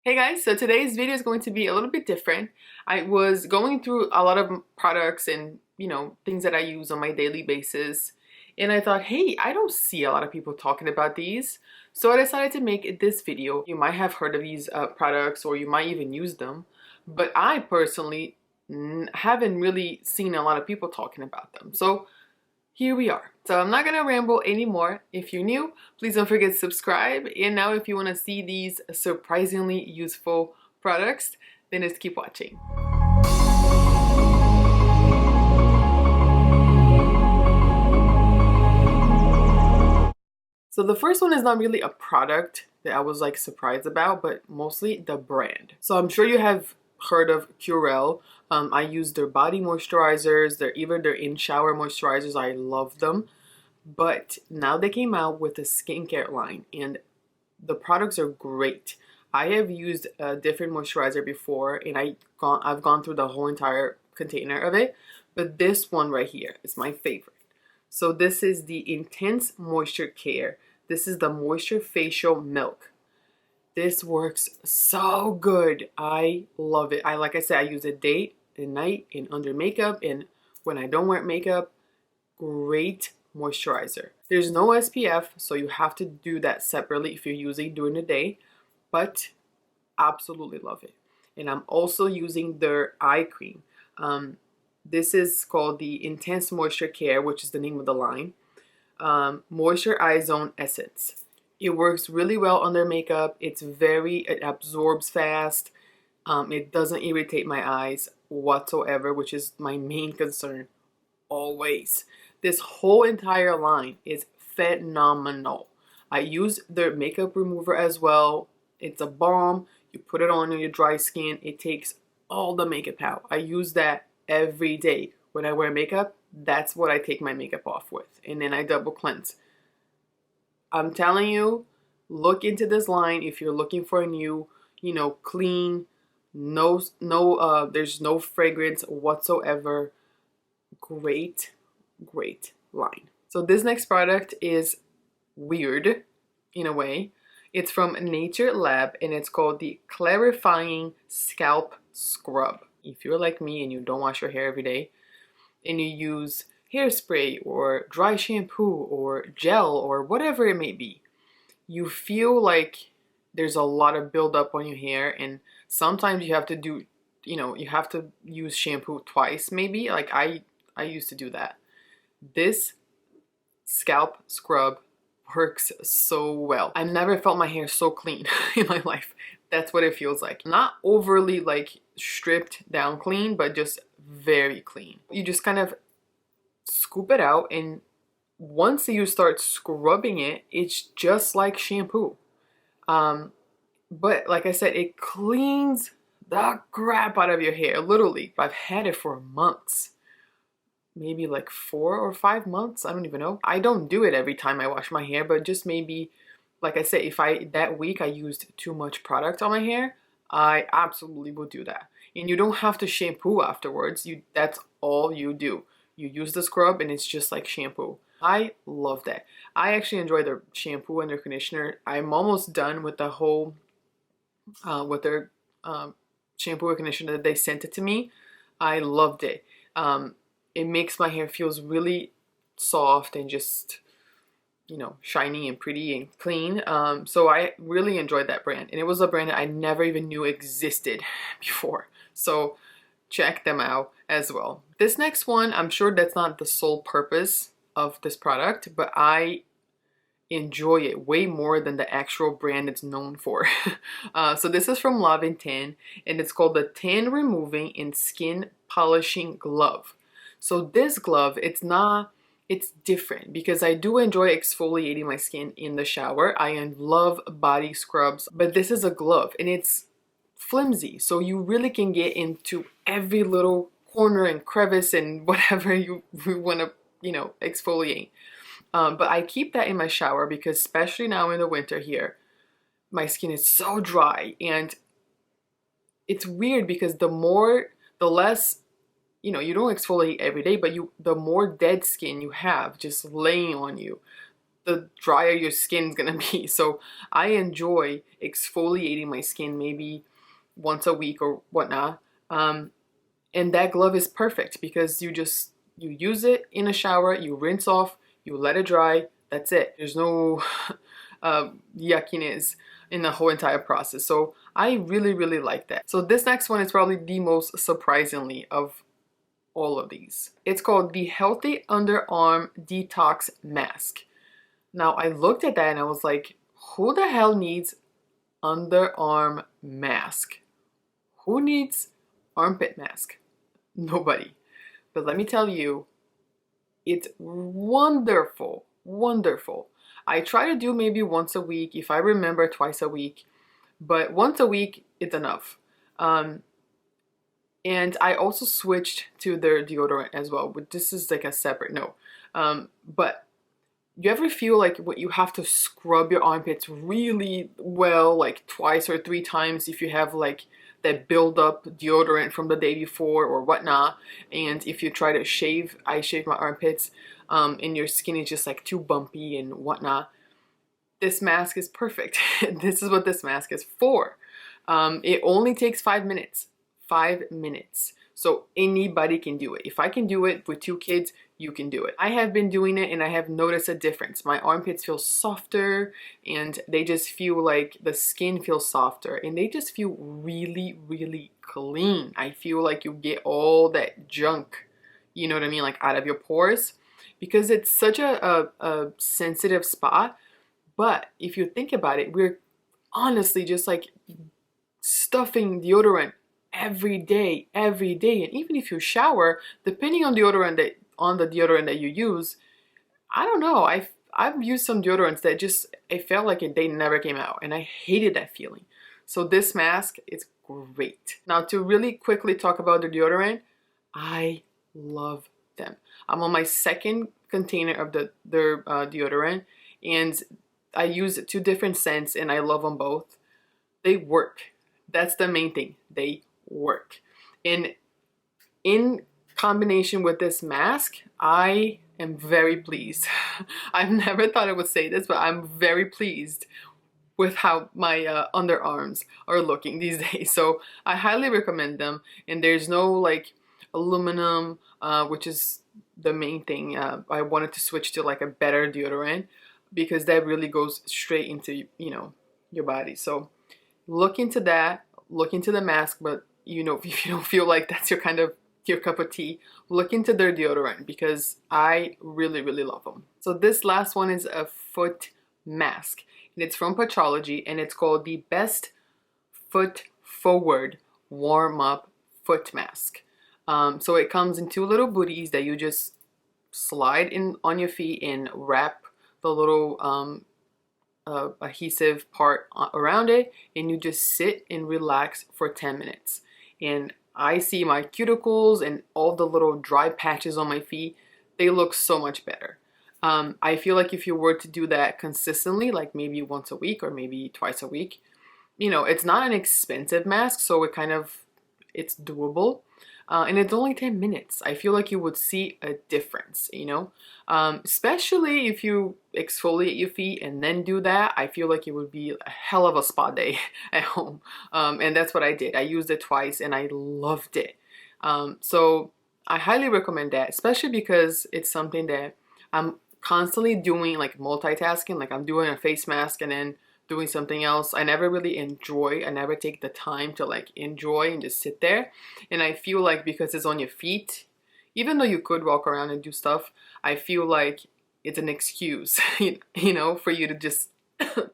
Hey guys, so today's video is going to be a little bit different. I was going through a lot of products and, things that I use on my daily basis. And I thought, hey, I don't see a lot of people talking about these. So I decided to make this video. You might have heard of these products or you might even use them. But I personally haven't really seen a lot of people talking about them. So here we are. So I'm not gonna ramble anymore. If you're new, please don't forget to subscribe. And now if you wanna see these surprisingly useful products, then just keep watching. So the first one is not really a product that I was like surprised about, but mostly the brand. So I'm sure you have heard of CUREL. I use their body moisturizers, even their in-shower moisturizers. I love them. But now they came out with a skincare line and the products are great. I have used a different moisturizer before and I've gone through the whole entire container of it, but this one right here is my favorite. So this is the Intense Moisture Care. This is the Moisture Facial Milk. This works so good. I love it. Like I said, I use it day and night and under makeup and when I don't wear makeup. Great moisturizer. There's no SPF, so you have to do that separately if you're using during the day, but absolutely love it. And I'm also using their eye cream. This is called the Intense Moisture Care, which is the name of the line. Moisture Eye Zone Essence. It works really well under makeup. It absorbs fast. It doesn't irritate my eyes whatsoever, which is my main concern always. This whole entire line is phenomenal. I use their makeup remover as well. It's a balm. You put it on your dry skin. It takes all the makeup out. I use that every day. When I wear makeup, that's what I take my makeup off with. And then I double cleanse. I'm telling you, look into this line if you're looking for a new, clean, there's no fragrance whatsoever. Great line. So this next product is weird in a way. It's from Nature Lab and it's called the Clarifying Scalp Scrub. If you're like me and you don't wash your hair every day and you use hairspray or dry shampoo or gel or whatever it may be, you feel like there's a lot of buildup on your hair and sometimes you have to do, you have to use shampoo twice maybe. Like I used to do that. This scalp scrub works so well. I never felt my hair so clean in my life. That's what it feels like. Not overly like stripped down clean, but just very clean. You just kind of scoop it out and once you start scrubbing it, it's just like shampoo. But like I said, it cleans the crap out of your hair, literally. I've had it for months. Maybe like 4 or 5 months. I don't even know. I don't do it every time I wash my hair, but just maybe, like I said, if that week I used too much product on my hair, I absolutely will do that. And you don't have to shampoo afterwards. That's all you do. You use the scrub and it's just like shampoo. I love that. I actually enjoy their shampoo and their conditioner. I'm almost done with the whole, with their shampoo and conditioner that they sent it to me. I loved it. It makes my hair feels really soft and just, shiny and pretty and clean. So I really enjoyed that brand. And it was a brand that I never even knew existed before. So check them out as well. This next one, I'm sure that's not the sole purpose of this product, but I enjoy it way more than the actual brand it's known for. So this is from Lovington and it's called the Tan Removing and Skin Polishing Glove. So this glove, it's different because I do enjoy exfoliating my skin in the shower. I love body scrubs, but this is a glove and it's flimsy. So you really can get into every little corner and crevice and whatever you want to, exfoliate. But I keep that in my shower because especially now in the winter here, my skin is so dry and it's weird because the less, you don't exfoliate every day, but the more dead skin you have just laying on you, the drier your skin's gonna be. So I enjoy exfoliating my skin maybe once a week or whatnot. And that glove is perfect because you use it in a shower, you rinse off, you let it dry, that's it. There's no yuckiness in the whole entire process. So I really, really like that. So this next one is probably the most surprisingly of all of these. It's called the Healthy Underarm Detox Mask. Now I looked at that and I was like, who the hell needs underarm mask? Who needs armpit mask? Nobody. But let me tell you, it's wonderful, wonderful. I try to do maybe once a week, if I remember twice a week, but once a week it's enough. And I also switched to their deodorant as well, but this is like a separate note. But you ever feel like what you have to scrub your armpits really well, like twice or 3 times if you have like that build up deodorant from the day before or whatnot? And if you try to shave, I shave my armpits, and your skin is just like too bumpy and whatnot, this mask is perfect. This is what this mask is for. It only takes 5 minutes. 5 minutes. So anybody can do it. If I can do it with 2 kids, you can do it. I have been doing it and I have noticed a difference. My armpits feel softer and they just feel like the skin feels softer and they just feel really, really clean. I feel like you get all that junk, you know what I mean, like out of your pores, because it's such a sensitive spot. But if you think about it, we're honestly just like stuffing deodorant every day, and even if you shower, depending on the deodorant that you use, I don't know, I've used some deodorants that just, it felt like they never came out, and I hated that feeling. So this mask is great. Now to really quickly talk about the deodorant, I love them. I'm on my 2nd container of their deodorant, and I use 2 different scents and I love them both. They work. That's the main thing. They work. And in combination with this mask, I am very pleased. I've never thought I would say this, but I'm very pleased with how my underarms are looking these days. So I highly recommend them. And there's no like aluminum, which is the main thing. I wanted to switch to like a better deodorant because that really goes straight into, you know, your body. So look into that, look into the mask, but you know, if you don't feel like that's your cup of tea, look into their deodorant because I really, really love them. So this last one is a foot mask and it's from Patchology and it's called the Best Foot Forward Warm Up Foot Mask. So it comes in 2 little booties that you just slide in on your feet and wrap the little adhesive part around it, and you just sit and relax for 10 minutes. And I see my cuticles and all the little dry patches on my feet, they look so much better. I feel like if you were to do that consistently, like maybe once a week or maybe twice a week, you know, it's not an expensive mask, so it's doable. And it's only 10 minutes. I feel like you would see a difference, you know, especially if you exfoliate your feet and then do that. I feel like it would be a hell of a spa day at home. And that's what I did. I used it twice and I loved it. So I highly recommend that, especially because it's something that I'm constantly doing, like multitasking, like I'm doing a face mask and then doing something else. I never really enjoy, I never take the time to like enjoy and just sit there. And I feel like because it's on your feet, even though you could walk around and do stuff, I feel like it's an excuse, you know, for you to just,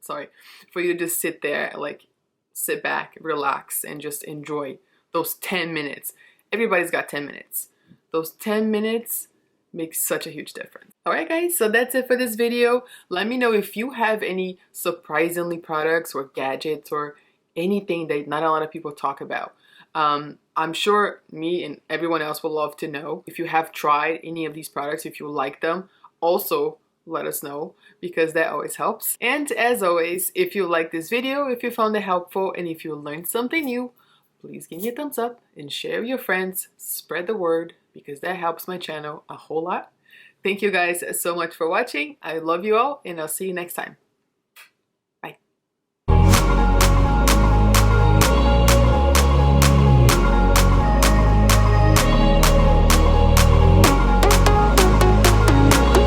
sorry, for you to just sit there, like sit back, relax, and just enjoy those 10 minutes. Everybody's got 10 minutes. Those 10 minutes makes such a huge difference. Alright guys, so that's it for this video. Let me know if you have any surprisingly products or gadgets or anything that not a lot of people talk about. I'm sure me and everyone else will love to know if you have tried any of these products, if you like them. Also, let us know because that always helps. And as always, if you like this video, if you found it helpful, and if you learned something new, please give me a thumbs up and share with your friends. Spread the word because that helps my channel a whole lot. Thank you guys so much for watching. I love you all, and I'll see you next time.